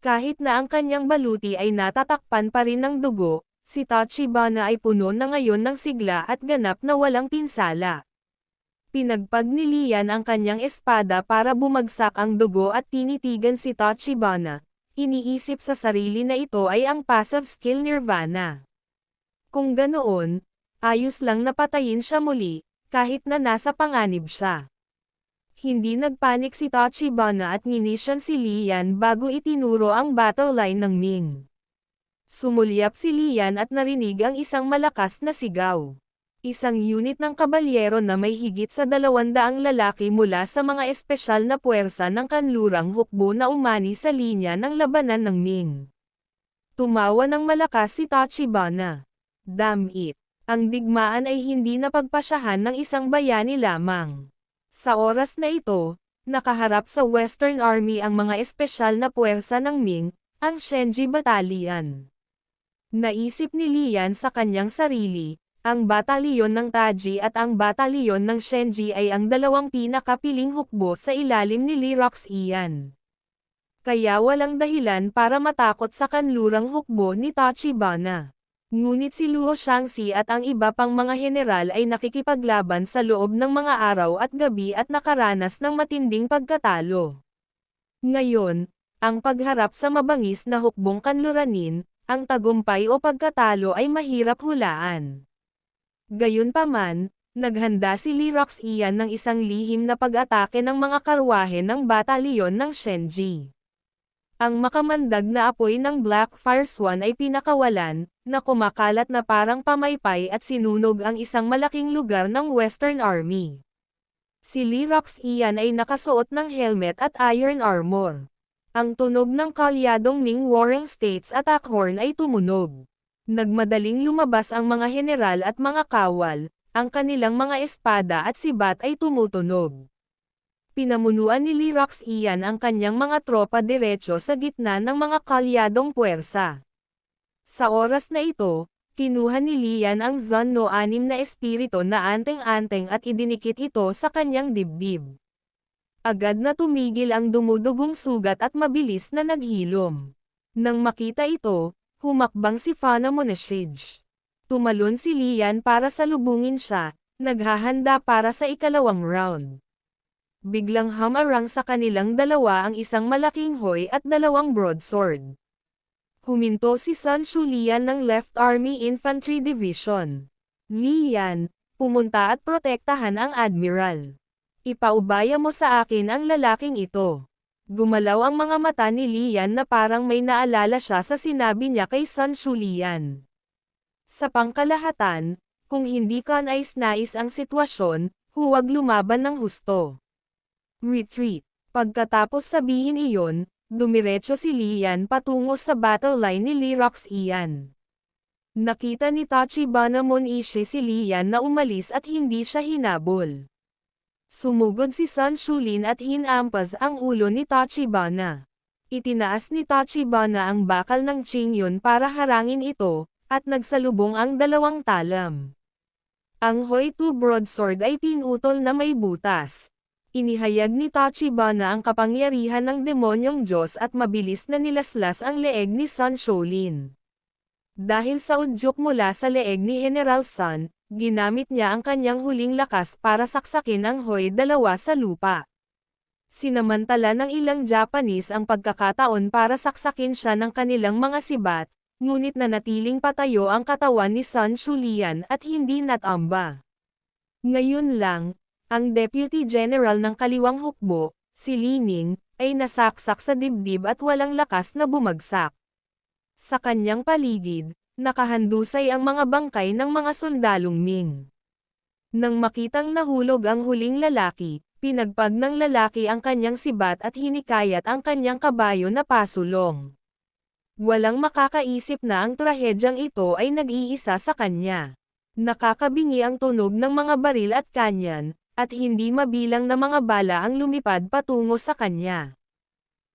Kahit na ang kanyang baluti ay natatakpan pa rin ng dugo, si Tachibana ay puno na ngayon ng sigla at ganap na walang pinsala. Pinagpag ni Lian ang kanyang espada para bumagsak ang dugo at tinitigan si Tachibana. Iniisip sa sarili na ito ay ang passive skill Nirvana. Kung ganoon, ayos lang na patayin siya muli, kahit na nasa panganib siya. Hindi nagpanik si Tachibana at nginisyan si Lian bago itinuro ang battle line ng Ming. Sumulyap si Lian at narinig ang isang malakas na sigaw. Isang unit ng kabalyero na may higit sa 200 lalaki mula sa mga espesyal na puwersa ng kanlurang hukbo na umani sa linya ng labanan ng Ming. Tumawa ng malakas si Tachibana. Damn it! Ang digmaan ay hindi napagpasyahan ng isang bayani lamang. Sa oras na ito, nakaharap sa Western Army ang mga espesyal na puwersa ng Ming, ang Shenji Battalion. Naisip ni Lian sa kanyang sarili, ang batalyon ng Taji at ang batalyon ng Shenji ay ang dalawang pinakapiling hukbo sa ilalim ni Li Roxian. Kaya walang dahilan para matakot sa kanlurang hukbo ni Tachibana. Ngunit si Luo Shangxi at ang iba pang mga general ay nakikipaglaban sa loob ng mga araw at gabi at nakaranas ng matinding pagkatalo. Ngayon, ang pagharap sa mabangis na hukbong kanluranin, ang tagumpay o pagkatalo ay mahirap hulaan. Gayunpaman, naghanda si Li Roxian ng isang lihim na pag-atake ng mga karwahe ng batalyon ng Shenji. Ang makamandag na apoy ng Black Fire Swan ay pinakawalan, na kumakalat na parang pamaypay at sinunog ang isang malaking lugar ng Western Army. Si Li Roxian ay nakasuot ng helmet at iron armor. Ang tunog ng kalyadong Ming Warring States attack horn ay tumunog. Nagmadaling lumabas ang mga general at mga kawal, ang kanilang mga espada at sibat ay tumutunog. Pinamunuan ni Li Roxian ang kanyang mga tropa diretso sa gitna ng mga kalyadong puwersa. Sa oras na ito, kinuha ni Lian ang Zun No 6 na espiritu na anteng-anteng at idinikit ito sa kanyang dibdib. Agad na tumigil ang dumudugong sugat at mabilis na naghilom. Nang makita ito, humakbang si Fana Monashige. Tumalon si Lian para salubungin siya, naghahanda para sa ikalawang round. Biglang hamarang sa kanilang dalawa ang isang malaking hoy at dalawang broadsword. Huminto si Sun Shulian ng Left Army Infantry Division. Lian, pumunta at protektahan ang Admiral. Ipaubaya mo sa akin ang lalaking ito. Gumalaw ang mga mata ni Lian na parang may naalala siya sa sinabi niya kay Sun Shulian. Sa pangkalahatan, kung hindi ka nais-nais ang sitwasyon, huwag lumaban ng husto. Retreat. Pagkatapos sabihin iyon, dumiretso si Lian patungo sa battle line ni Li Roxian. Nakita ni Tachibana Monishi si Lian na umalis at hindi siya hinabol. Sumugod si Sun Shulin at hinampas ang ulo ni Tachibana. Itinaas ni Tachibana ang bakal ng Qingyun para harangin ito, at nagsalubong ang dalawang talam. Ang Hoi-2 broadsword ay pinutol na may butas. Inihayag ni Tachibana ang kapangyarihan ng demonyong Diyos at mabilis na nilaslas ang leeg ni Sun Shaolin. Dahil sa udyok mula sa leeg ni General Sun, ginamit niya ang kanyang huling lakas para saksakin ang Hoi-2 sa lupa. Sinamantala ng ilang Japanese ang pagkakataon para saksakin siya ng kanilang mga sibat, ngunit nanatiling patayo ang katawan ni Sun Shulian at hindi natamba. Ngayon lang, ang Deputy General ng Kaliwang Hukbo, si Li Ning, ay nasaksak sa dibdib at walang lakas na bumagsak. Sa kanyang paligid, nakahandusay ang mga bangkay ng mga sundalong Ming. Nang makitang nahulog ang huling lalaki, pinagpag ng lalaki ang kanyang sibat at hinikayat ang kanyang kabayo na pasulong. Walang makakaisip na ang trahedyang ito ay nag-iisa sa kanya. Nakakabingi ang tunog ng mga baril at kanyan, at hindi mabilang na mga bala ang lumipad patungo sa kanya.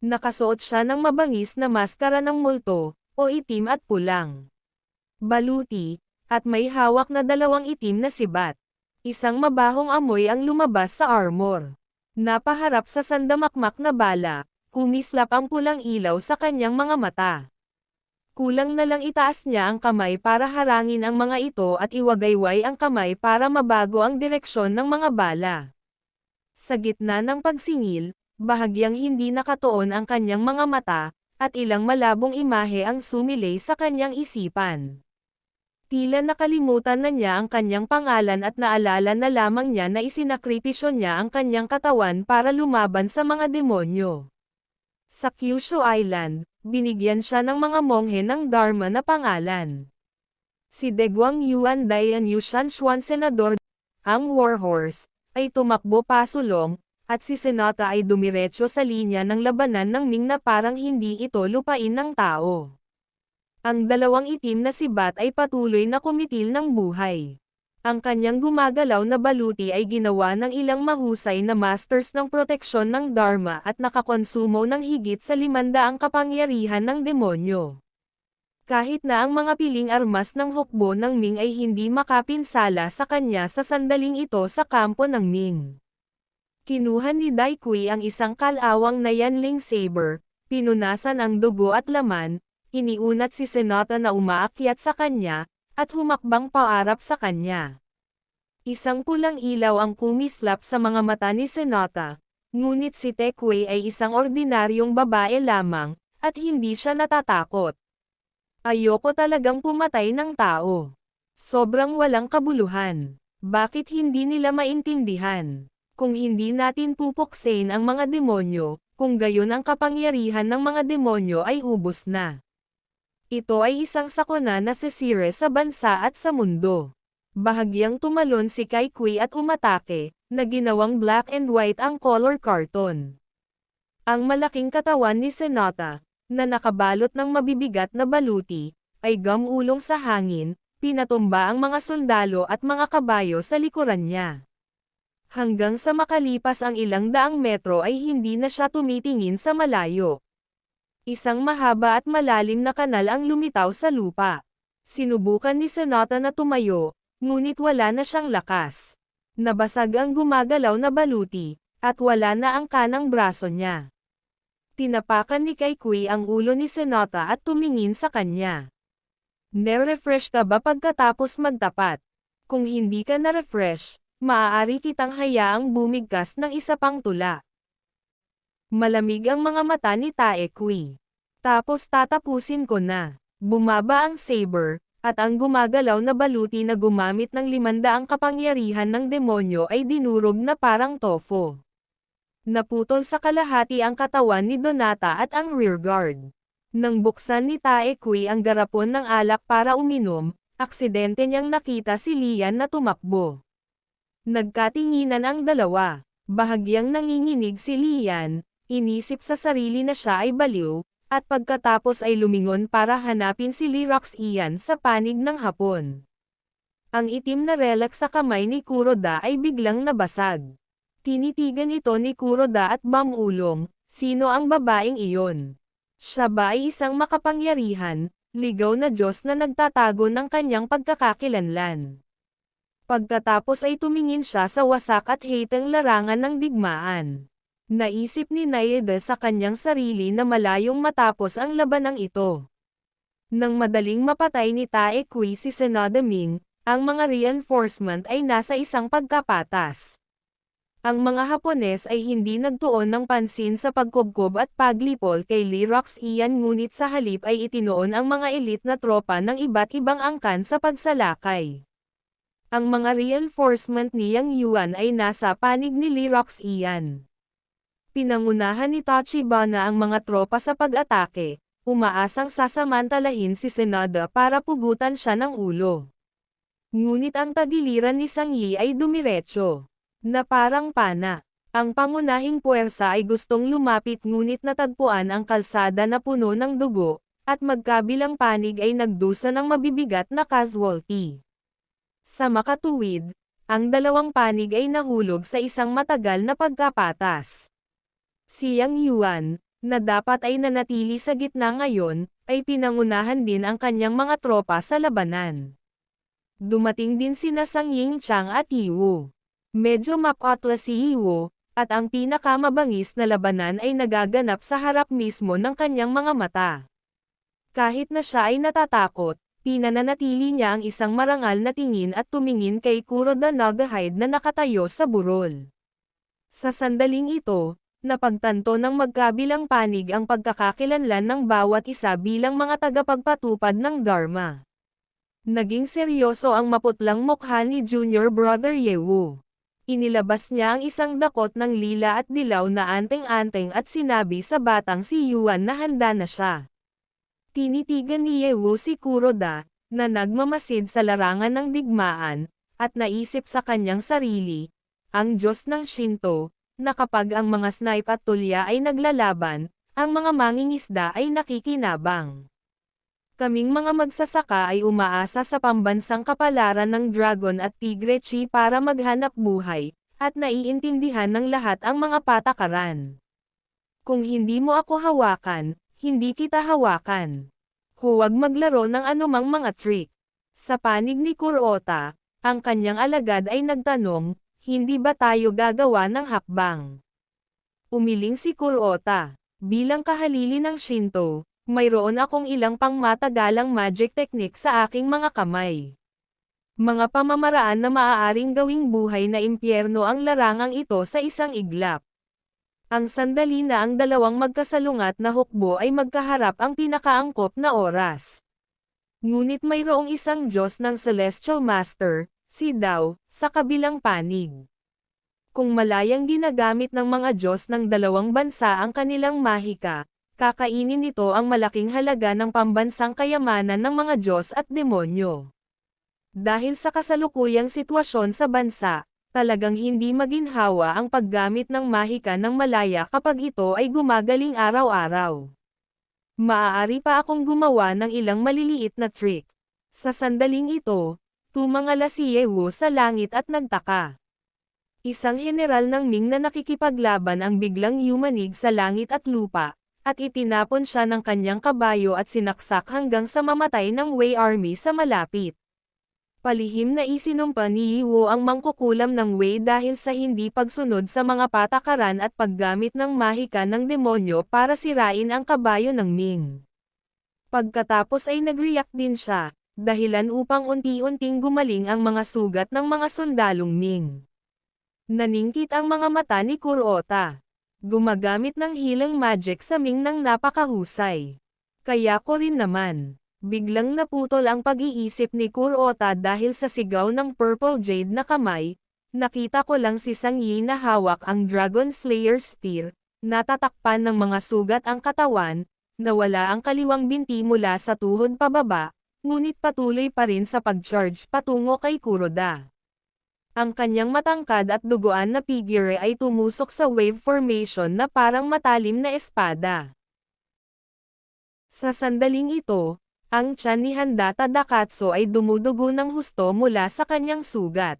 Nakasuot siya ng mabangis na maskara ng multo, o itim at pulang baluti, at may hawak na dalawang itim na sibat. Isang mabahong amoy ang lumabas sa armor. Napaharap sa sandamakmak na bala, kumislap ang pulang ilaw sa kanyang mga mata. Kulang na lang itaas niya ang kamay para harangin ang mga ito at iwagayway ang kamay para mabago ang direksyon ng mga bala. Sa gitna ng pagsingil, bahagyang hindi nakatuon ang kanyang mga mata, at ilang malabong imahe ang sumilay sa kanyang isipan. Tila nakalimutan na niya ang kanyang pangalan at naalala na lamang niya na isinakripisyo niya ang kanyang katawan para lumaban sa mga demonyo. Sa Kyushu Island, binigyan siya ng mga monghe ng Dharma na pangalan. Si Daeguang Yuan Dayan Yushan Xuan Senador, ang Warhorse, ay tumakbo pasulong, at si Senata ay dumiretso sa linya ng labanan ng Ming na parang hindi ito lupain ng tao. Ang dalawang itim na sibat ay patuloy na kumitil ng buhay. Ang kanyang gumagalaw na baluti ay ginawa ng ilang mahusay na masters ng proteksyon ng Dharma at nakakonsumo ng higit sa 500 kapangyarihan ng demonyo. Kahit na ang mga piling armas ng hukbo ng Ming ay hindi makapinsala sa kanya sa sandaling ito sa kampo ng Ming. Kinuha ni Dai Kui ang isang kalawang na Yanling Saber, pinunasan ang dugo at laman, iniunat si Senata na umaakyat sa kanya, at humakbang paarap sa kanya. Isang pulang ilaw ang kumislap sa mga mata ni Senata, ngunit si Tekwei ay isang ordinaryong babae lamang, at hindi siya natatakot. Ayoko talagang pumatay ng tao. Sobrang walang kabuluhan. Bakit hindi nila maintindihan? Kung hindi natin pupuksain ang mga demonyo, kung gayon ang kapangyarihan ng mga demonyo ay ubos na. Ito ay isang sakuna na sisire sa bansa at sa mundo. Bahagyang tumalon si Kai Kui at umatake, na ginawang black and white ang color carton. Ang malaking katawan ni Senata, na nakabalot ng mabibigat na baluti, ay gamulong sa hangin, pinatumba ang mga sundalo at mga kabayo sa likuran niya. Hanggang sa makalipas ang ilang daang metro ay hindi na siya tumitingin sa malayo. Isang mahaba at malalim na kanal ang lumitaw sa lupa. Sinubukan ni Senata na tumayo, ngunit wala na siyang lakas. Nabasag ang gumagalaw na baluti, at wala na ang kanang braso niya. Tinapakan ni Kai Kui ang ulo ni Senata at tumingin sa kanya. "Ne-refresh ka ba pagkatapos magtapat? Kung hindi ka na-refresh, maaari kitang hayaang bumigkas ng isa pang tula." Malamig ang mga mata ni Tae Kui. "Tapos tatapusin ko na." Bumaba ang saber, at ang gumagalaw na baluti na gumamit ng 500 kapangyarihan ng demonyo ay dinurog na parang tofu. Naputol sa kalahati ang katawan ni Donata at ang rearguard. Nang buksan ni Tae Kui ang garapon ng alak para uminom, aksidente niyang nakita si Lian na tumakbo. Nagkatinginan ang dalawa. Bahagyang nanginginig si Lian, inisip sa sarili na siya ay baliw, at pagkatapos ay lumingon para hanapin si Lyrax Ian sa panig ng hapon. Ang itim na relic sa kamay ni Kuroda ay biglang nabasag. Tinitigan ito ni Kuroda at bamulong, sino ang babaeng iyon? Siya ba ay isang makapangyarihan, ligaw na Diyos na nagtatago ng kanyang pagkakakilanlan? Pagkatapos ay tumingin siya sa wasak at hateng larangan ng digmaan. Naisip ni Naida sa kanyang sarili na malayong matapos ang labanang ito. Nang madaling mapatay ni Tae Kui si Senada Ming, ang mga reinforcement ay nasa isang pagkapatas. Ang mga Hapones ay hindi nagtuon ng pansin sa pagkubkob at paglipol kay Lyrax Ian, ngunit sa halip ay itinoon ang mga elite na tropa ng iba't ibang angkan sa pagsalakay. Ang mga reinforcement ni Yang Yuan ay nasa panig ni Lyrax Ian. Pinangunahan ni Tachibana ang mga tropa sa pag-atake, umaasang sasamantalahin si Senada para pugutan siya ng ulo. Ngunit ang tagiliran ni Sang Yi ay dumiretso, na parang pana. Ang pangunahing puwersa ay gustong lumapit ngunit natagpuan ang kalsada na puno ng dugo, at magkabilang panig ay nagdusa ng mabibigat na casualty. Sa makatuwid, ang dalawang panig ay nahulog sa isang matagal na pagkapatas. Si Yang Yuan, na dapat ay nanatili sa gitna ngayon, ay pinangunahan din ang kanyang mga tropa sa labanan. Dumating din sina Sang Ying Chang at Yiwu. Medyo mapatla si Yiwu, at ang pinakamabangis na labanan ay nagaganap sa harap mismo ng kanyang mga mata. Kahit na siya ay natatakot, pinananatili niya ang isang marangal na tingin at tumingin kay Kuroda Nagahide na nakatayo sa burol. Sa sandaling ito, napagtanto ng magkabilang panig ang pagkakakilanlan ng bawat isa bilang mga tagapagpatupad ng Dharma. Naging seryoso ang maputlang mukha ni Junior Brother Yewu. Inilabas niya ang isang dakot ng lila at dilaw na anteng-anteng at sinabi sa batang si Yuan na handa na siya. Tinitigan ni Yewu si Kuroda, na nagmamasid sa larangan ng digmaan, at naisip sa kanyang sarili, ang Diyos ng Shinto, na kapag ang mga snipe at tulya ay naglalaban, ang mga mangingisda ay nakikinabang. Kaming mga magsasaka ay umaasa sa pambansang kapalaran ng Dragon at Tigre Chi para maghanap buhay, at naiintindihan ng lahat ang mga patakaran. Kung hindi mo ako hawakan, hindi kita hawakan. Huwag maglaro ng anumang mga trick. Sa panig ni Kuroda, ang kanyang alagad ay nagtanong, hindi ba tayo gagawa ng hakbang? Umiling si Kuroda. Bilang kahalili ng Shinto, mayroon akong ilang pangmatagalang magic technique sa aking mga kamay. Mga pamamaraan na maaaring gawing buhay na impyerno ang larangang ito sa isang iglap. Ang sandali na ang dalawang magkasalungat na hukbo ay magkaharap ang pinakaangkop na oras. Ngunit mayroong isang Diyos ng Celestial Master, si Dao, sa kabilang panig. Kung malayang ginagamit ng mga Diyos ng dalawang bansa ang kanilang mahika, kakainin nito ang malaking halaga ng pambansang kayamanan ng mga Diyos at demonyo. Dahil sa kasalukuyang sitwasyon sa bansa, talagang hindi maginhawa ang paggamit ng mahika ng malaya kapag ito ay gumagaling araw-araw. Maaari pa akong gumawa ng ilang maliliit na trick. Sa sandaling ito, tumangala si Yewu sa langit at nagtaka. Isang general ng Ming na nakikipaglaban ang biglang yumanig sa langit at lupa, at itinapon siya ng kanyang kabayo at sinaksak hanggang sa mamatay ng Wei Army sa malapit. Palihim na isinumpa ni Yewu ang mangkukulam ng Wei dahil sa hindi pagsunod sa mga patakaran at paggamit ng mahika ng demonyo para sirain ang kabayo ng Ming. Pagkatapos ay nag-react din siya, dahilan upang unti-unting gumaling ang mga sugat ng mga sundalong Ming. Naningkit ang mga mata ni Kuroda. Gumagamit ng healing magic sa Ming ng napakahusay. Kaya ko rin naman. Biglang naputol ang pag-iisip ni Kuroda dahil sa sigaw ng Purple Jade na kamay. Nakita ko lang si Sang Yi na hawak ang Dragon Slayer Spear, natatakpan ng mga sugat ang katawan, nawala ang kaliwang binti mula sa tuhod pababa, ngunit patuloy pa rin sa pag-charge patungo kay Kuroda. Ang kanyang matangkad at duguan na figure ay tumusok sa wave formation na parang matalim na espada. Sa sandaling ito, ang tiyan ni Handa Tadakatsu ay dumudugo ng husto mula sa kanyang sugat.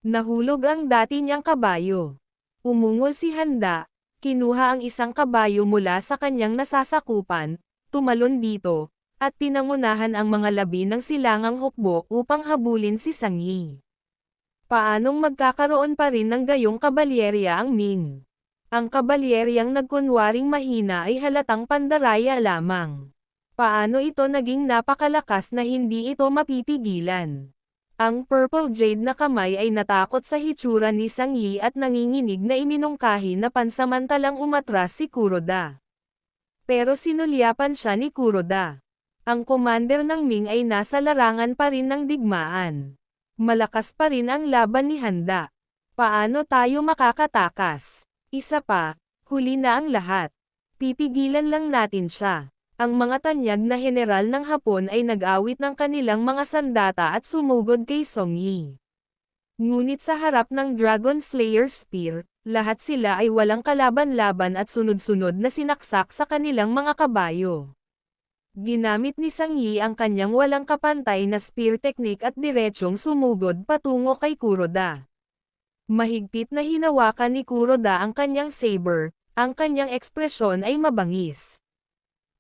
Nahulog ang dati niyang kabayo. Umungol si Handa, kinuha ang isang kabayo mula sa kanyang nasasakupan, tumalon dito, at pinangunahan ang mga labi ng silangang hukbo upang habulin si Sang Yi. Paanong magkakaroon pa rin ng gayong kabalyerya ang Ming? Ang kabalyeryang nagkunwaring mahina ay halatang pandaraya lamang. Paano ito naging napakalakas na hindi ito mapipigilan? Ang Purple Jade na kamay ay natakot sa hitsura ni Sang Yi at nanginginig na iminungkahi na pansamantalang umatras si Kuroda. Pero sinulyapan siya ni Kuroda. Ang commander ng Ming ay nasa larangan pa rin ng digmaan. Malakas pa rin ang laban ni Handa. Paano tayo makakatakas? Isa pa, huli na ang lahat. Pipigilan lang natin siya. Ang mga tanyag na general ng Hapon ay nag-awit ng kanilang mga sandata at sumugod kay Song Yi. Ngunit sa harap ng Dragon Slayer Spear, lahat sila ay walang kalaban-laban at sunod-sunod na sinaksak sa kanilang mga kabayo. Ginamit ni Sang Yi ang kanyang walang kapantay na spear technique at diretsyong sumugod patungo kay Kuroda. Mahigpit na hinawakan ni Kuroda ang kanyang saber, ang kanyang ekspresyon ay mabangis.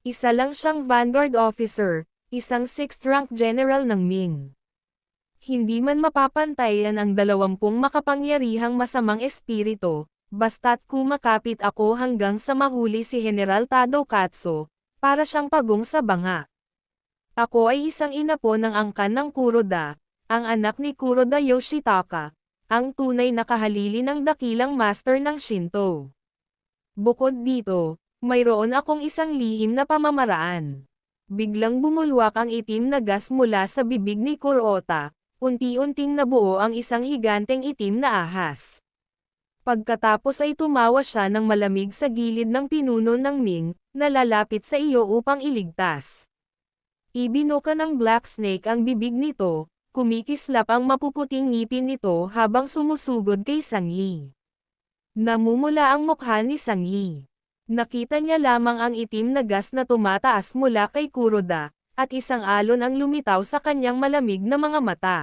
Isa lang siyang vanguard officer, isang 6th rank general ng Ming. Hindi man mapapantayan ang 20 makapangyarihang masamang espiritu, Basta't kumakapit ako hanggang sa mahuli si General Tadokatsu, para siyang pagong sa banga. Ako ay isang inapo ng angkan ng Kuroda, ang anak ni Kuroda Yoshitaka, ang tunay na kahalili ng dakilang master ng Shinto. Bukod dito, mayroon akong isang lihim na pamamaraan. Biglang bumulwak ang itim na gas mula sa bibig ni Kuroda, unti-unting nabuo ang isang higanteng itim na ahas. Pagkatapos ay tumawa siya ng malamig sa gilid ng pinuno ng Ming, na lalapit sa iyo upang iligtas. Ibinuka ng Black Snake ang bibig nito, kumikislap ang mapuputing ngipin nito habang sumusugod kay Sang Yi. Namumula ang mukha ni Sang Yi. Nakita niya lamang ang itim na gas na tumataas mula kay Kuroda, at isang alon ang lumitaw sa kanyang malamig na mga mata.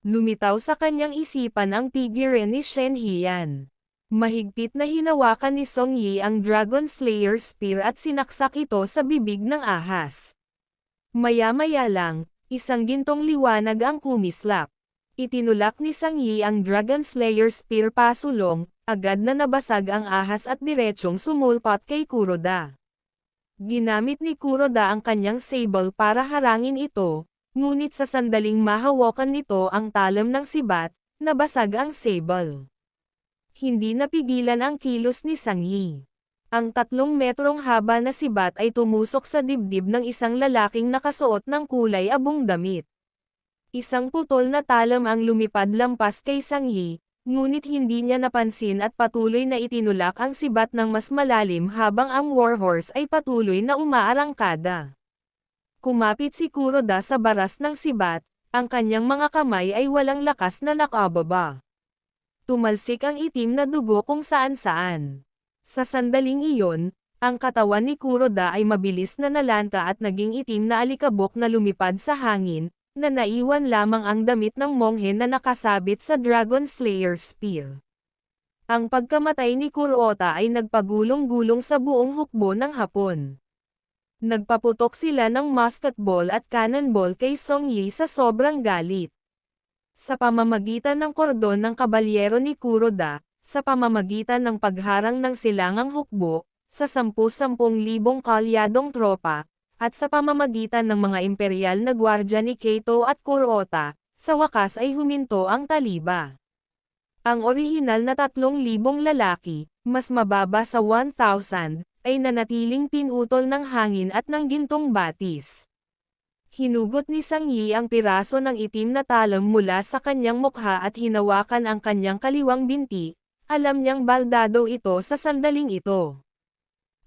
Lumitaw sa kanyang isipan ang figure ni Shen Hian. Mahigpit na hinawakan ni Song Yi ang Dragon Slayer Spear at sinaksak ito sa bibig ng ahas. Maya-maya lang, isang gintong liwanag ang kumislap. Itinulak ni Sang Yi ang Dragon Slayer Spear pasulong, agad na nabasag ang ahas at diretsyong sumulpot kay Kuroda. Ginamit ni Kuroda ang kanyang sable para harangin ito, ngunit sa sandaling mahawakan nito ang talam ng sibat, nabasag ang sable. Hindi napigilan ang kilos ni Sang Yi. Ang 3 metrong haba na sibat ay tumusok sa dibdib ng isang lalaking nakasuot ng kulay abong damit. Isang putol na talam ang lumipad lampas kay Sang Yi, ngunit hindi niya napansin at patuloy na itinulak ang sibat ng mas malalim habang ang warhorse ay patuloy na umaarangkada. Kumapit si Kuroda sa baras ng sibat, ang kanyang mga kamay ay walang lakas na nakababa. Tumalsik ang itim na dugo kung saan-saan. Sa sandaling iyon, ang katawan ni Kuroda ay mabilis na nalanta at naging itim na alikabok na lumipad sa hangin, na naiwan lamang ang damit ng monghe na nakasabit sa Dragon Slayer Spear. Ang pagkamatay ni Kuroda ay nagpagulong-gulong sa buong hukbo ng Hapon. Nagpaputok sila ng musketball at cannonball kay Song Yi sa sobrang galit. Sa pamamagitan ng kordon ng kabalyero ni Kuroda, sa pamamagitan ng pagharang ng silangang hukbo, sa 10,000 kalyadong tropa, at sa pamamagitan ng mga imperial na gwardya ni Kaito at Kuroda, sa wakas ay huminto ang taliba. Ang orihinal na 3,000 lalaki, mas mababa sa 1,000, ay nanatiling pinutol ng hangin at ng gintong batis. Hinugot ni Sang Yi ang piraso ng itim na talam mula sa kanyang mukha at hinawakan ang kanyang kaliwang binti. Alam niyang baldado ito sa sandaling ito.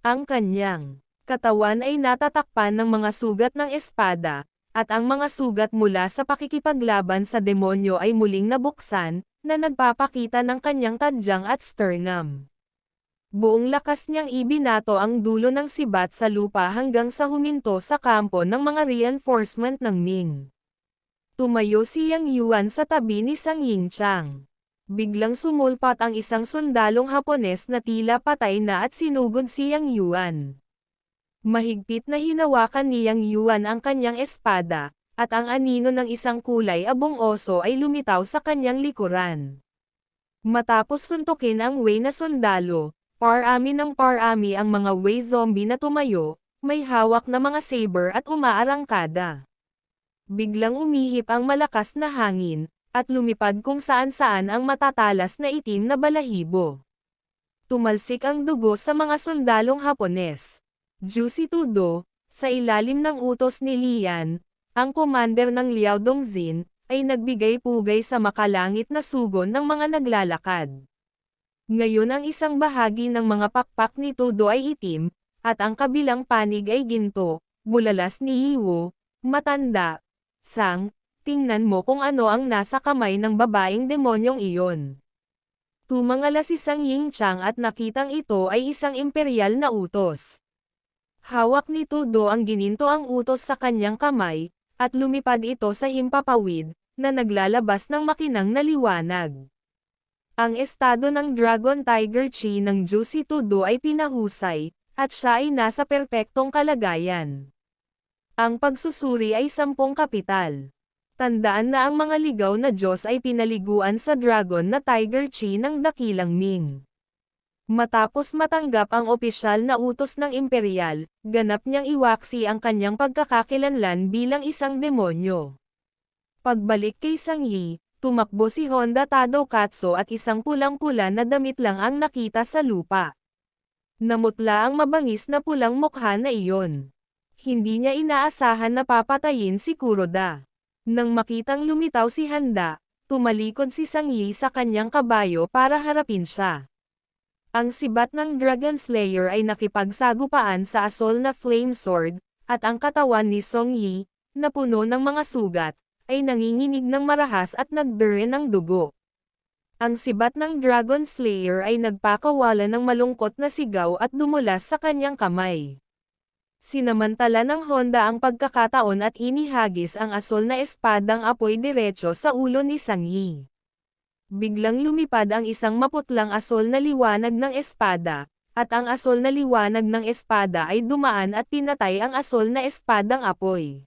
Ang kanyang katawan ay natatakpan ng mga sugat ng espada, at ang mga sugat mula sa pakikipaglaban sa demonyo ay muling nabuksan, na nagpapakita ng kanyang tadyang at sternum. Buong lakas niyang ibinato ang dulo ng sibat sa lupa hanggang sa huminto sa kampo ng mga reinforcement ng Ming. Tumayo si Yang Yuan sa tabi ni Sang Yingchang. Biglang sumulpot ang isang sundalong Hapones na tila patay na at sinugod si Yang Yuan. Mahigpit na hinawakan ni Yang Yuan ang kanyang espada, at ang anino ng isang kulay abong oso ay lumitaw sa kanyang likuran. Matapos suntukin ang Wei na sundalo, parami ng parami ang mga Wei zombie na tumayo, may hawak na mga saber at umaarangkada. Biglang umihip ang malakas na hangin, at lumipad kung saan-saan ang matatalas na itim na balahibo. Tumalsik ang dugo sa mga sundalong Hapones. Juicy Tudo, sa ilalim ng utos ni Lian, ang commander ng Liao Dongjin, ay nagbigay pugay sa makalangit na sugon ng mga naglalakad. Ngayon ang isang bahagi ng mga pakpak ni Tudo ay itim, at ang kabilang panig ay ginto, bulalas ni Yiwo, matanda. Sang, tingnan mo kung ano ang nasa kamay ng babaeng demonyong iyon. Tumangala si Sang Yingchang at nakitang ito ay isang imperial na utos. Hawak ni Tudo ang gininto ang utos sa kanyang kamay, at lumipad ito sa himpapawid, na naglalabas ng makinang na liwanag. Ang estado ng Dragon Tiger Chi ng Juicy Tudo ay pinahusay, at siya ay nasa perpektong kalagayan. Ang pagsusuri ay 10 kapital. Tandaan na ang mga ligaw na Diyos ay pinaliguan sa dragon na Tiger Chi ng dakilang Ming. Matapos matanggap ang opisyal na utos ng imperial, ganap niyang iwaksi ang kanyang pagkakakilanlan bilang isang demonyo. Pagbalik kay Sang Yi, tumakbo si Honda Tadokatsu at isang pulang-pula na damit lang ang nakita sa lupa. Namutla ang mabangis na pulang mukha na iyon. Hindi niya inaasahan na papatayin si Kuroda. Nang makitang lumitaw si Handa, tumalikod si Sang Yi sa kanyang kabayo para harapin siya. Ang sibat ng Dragon Slayer ay nakipagsagupaan sa asol na flame sword, at ang katawan ni Song Yi, na puno ng mga sugat, ay nanginginig ng marahas at nagdure ng dugo. Ang sibat ng Dragon Slayer ay nagpakawala ng malungkot na sigaw at dumulas sa kanyang kamay. Sinamantala ng Honda ang pagkakataon at inihagis ang asol na espadang apoy diretso sa ulo ni Sang Yi. Biglang lumipad ang isang maputlang asol na liwanag ng espada, at ang asol na liwanag ng espada ay dumaan at pinatay ang asol na espadang apoy.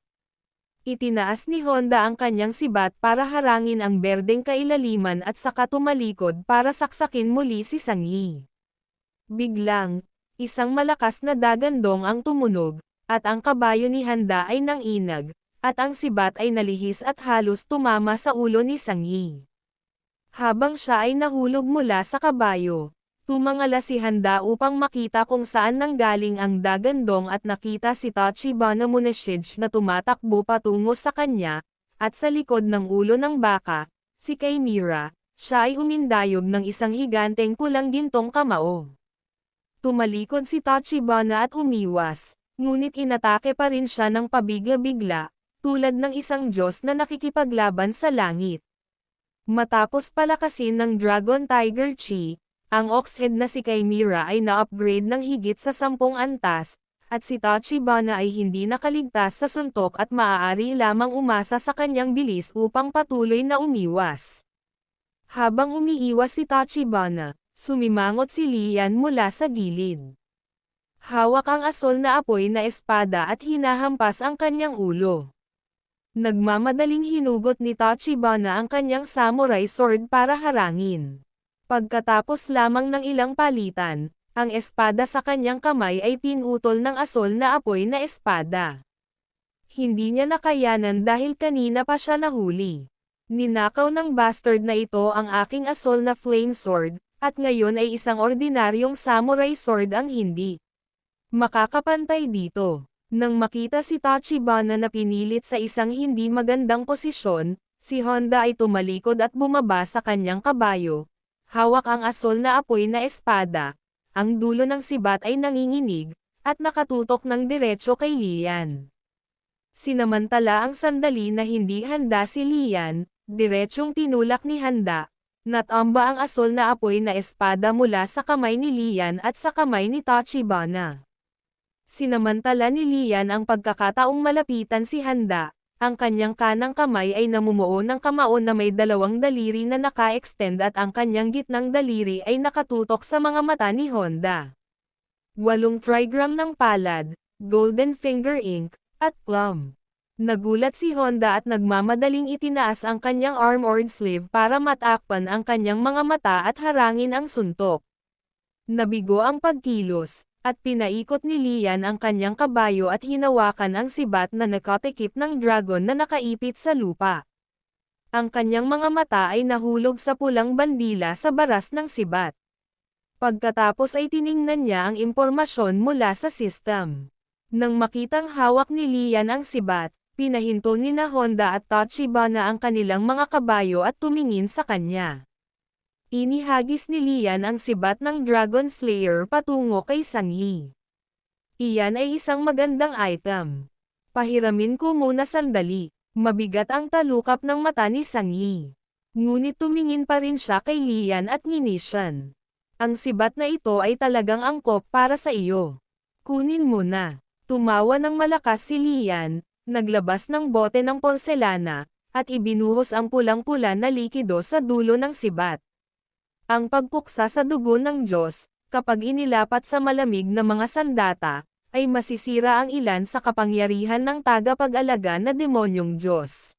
Itinaas ni Honda ang kanyang sibat para harangin ang berdeng kailaliman at saka tumalikod para saksakin muli si Sang Yi. Biglang, isang malakas na dagandong ang tumunog, at ang kabayo ni Handa ay nanginag, at ang sibat ay nalihis at halos tumama sa ulo ni Sang Yi. Habang siya ay nahulog mula sa kabayo, tumangala si Handa upang makita kung saan nanggaling ang dagandong at nakita si Tachibana Munashige na tumatakbo patungo sa kanya, at sa likod ng ulo ng baka, si Chimera, siya ay umindayog ng isang higanteng pulang gintong kamao. Tumalikod si Tachibana at umiwas, ngunit inatake pa rin siya ng pabigla-bigla, tulad ng isang Diyos na nakikipaglaban sa langit. Matapos palakasin ng Dragon Tiger Chi, ang Oxhead na si Chimera ay na-upgrade ng higit sa 10 antas, at si Tachibana ay hindi nakaligtas sa suntok at maaari lamang umasa sa kanyang bilis upang patuloy na umiwas. Habang umiiwas si Tachibana, sumimangot si Lian mula sa gilid. Hawak ang asol na apoy na espada at hinahampas ang kanyang ulo. Nagmamadaling hinugot ni Tachibana ang kanyang samurai sword para harangin. Pagkatapos lamang ng ilang palitan, ang espada sa kanyang kamay ay pinutol ng asol na apoy na espada. Hindi niya nakayanan dahil kanina pa siya nahuli. Ninakaw ng bastard na ito ang aking asol na flame sword, at ngayon ay isang ordinaryong samurai sword ang hindi makakapantay dito. Nang makita si Tachibana na pinilit sa isang hindi magandang posisyon, si Honda ay tumalikod at bumaba sa kanyang kabayo. Hawak ang asol na apoy na espada, ang dulo ng sibat ay nanginginig, at nakatutok ng diretso kay Lian. Sinamantala ang sandali na hindi handa si Lian, diretsyong tinulak ni Handa, natamba ang asol na apoy na espada mula sa kamay ni Lian at sa kamay ni Tachibana. Sinamantala ni Lian ang pagkakataong malapitan si Handa, ang kanyang kanang kamay ay namumuo ng kamao na may 2 daliri na naka-extend at ang kanyang gitnang daliri ay nakatutok sa mga mata ni Honda. 8 trigram ng palad, golden finger ink, at plum. Nagulat si Honda at nagmamadaling itinaas ang kanyang armored sleeve para matakpan ang kanyang mga mata at harangin ang suntok. Nabigo ang pagkilos, at pinaikot ni Lian ang kanyang kabayo at hinawakan ang sibat na nakatikip ng dragon na nakaipit sa lupa. Ang kanyang mga mata ay nahulog sa pulang bandila sa baras ng sibat. Pagkatapos ay tiningnan niya ang impormasyon mula sa system. Nang makitang hawak ni Lian ang sibat, pinahinto ni na Honda at Tachibana ang kanilang mga kabayo at tumingin sa kanya. Inihagis ni Lian ang sibat ng Dragon Slayer patungo kay Sang Yi. Iyan ay isang magandang item. Pahiramin ko muna sandali. Mabigat ang talukap ng mata ni Sang Yi. Ngunit tumingin pa rin siya kay Lian at nginisyan. Ang sibat na ito ay talagang angkop para sa iyo. Kunin mo na. Tumawa ng malakas si Lian, naglabas ng bote ng porselana, at ibinuhos ang pulang-pula na likido sa dulo ng sibat. Ang pagpuksa sa dugo ng Diyos, kapag inilapat sa malamig na mga sandata, ay masisira ang ilan sa kapangyarihan ng tagapag-alaga na demonyong Diyos.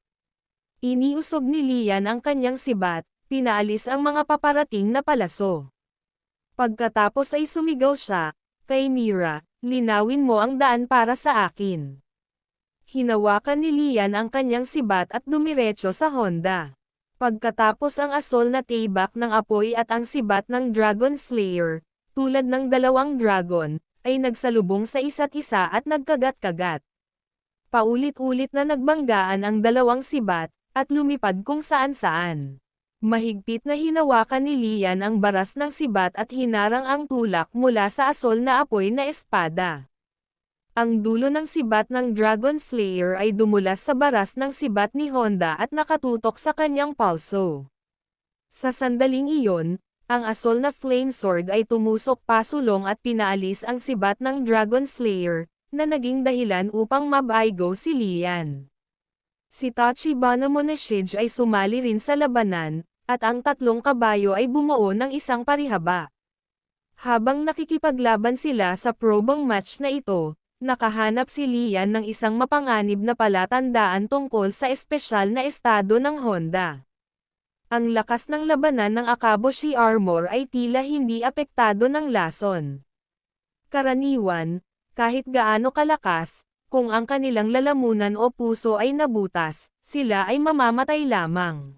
Iniusog ni Lian ang kanyang sibat, pinaalis ang mga paparating na palaso. Pagkatapos ay sumigaw siya, "Kay Mira, linawin mo ang daan para sa akin." Hinawakan ni Lian ang kanyang sibat at dumiretso sa Honda. Pagkatapos ang asol na tibak ng apoy at ang sibat ng Dragon Slayer, tulad ng dalawang dragon, ay nagsalubong sa isa't isa at nagkagat-kagat. Paulit-ulit na nagbanggaan ang dalawang sibat, at lumipad kung saan-saan. Mahigpit na hinawakan ni Lian ang baras ng sibat at hinarang ang tulak mula sa asol na apoy na espada. Ang dulo ng sibat ng Dragon Slayer ay dumulas sa baras ng sibat ni Honda at nakatutok sa kanyang palso. Sa sandaling iyon, ang asol na Flame Sword ay tumusok pasulong at pinaalis ang sibat ng Dragon Slayer, na naging dahilan upang mabaigo si Lian. Si Tachibana Moneshige ay sumali rin sa labanan, at ang tatlong kabayo ay bumuo ng isang parihaba. Habang nakikipaglaban sila sa probang match na ito, nakahanap si Lian ng isang mapanganib na palatandaan tungkol sa espesyal na estado ng Honda. Ang lakas ng labanan ng Akaboshi Armor ay tila hindi apektado ng lason. Karaniwan, kahit gaano kalakas, kung ang kanilang lalamunan o puso ay nabutas, sila ay mamamatay lamang.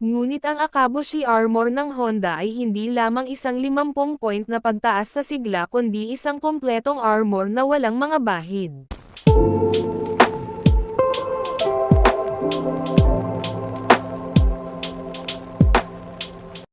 Ngunit ang Akaboshi Armor ng Honda ay hindi lamang isang 50 point na pagtaas sa sigla kundi isang kompletong armor na walang mga bahid.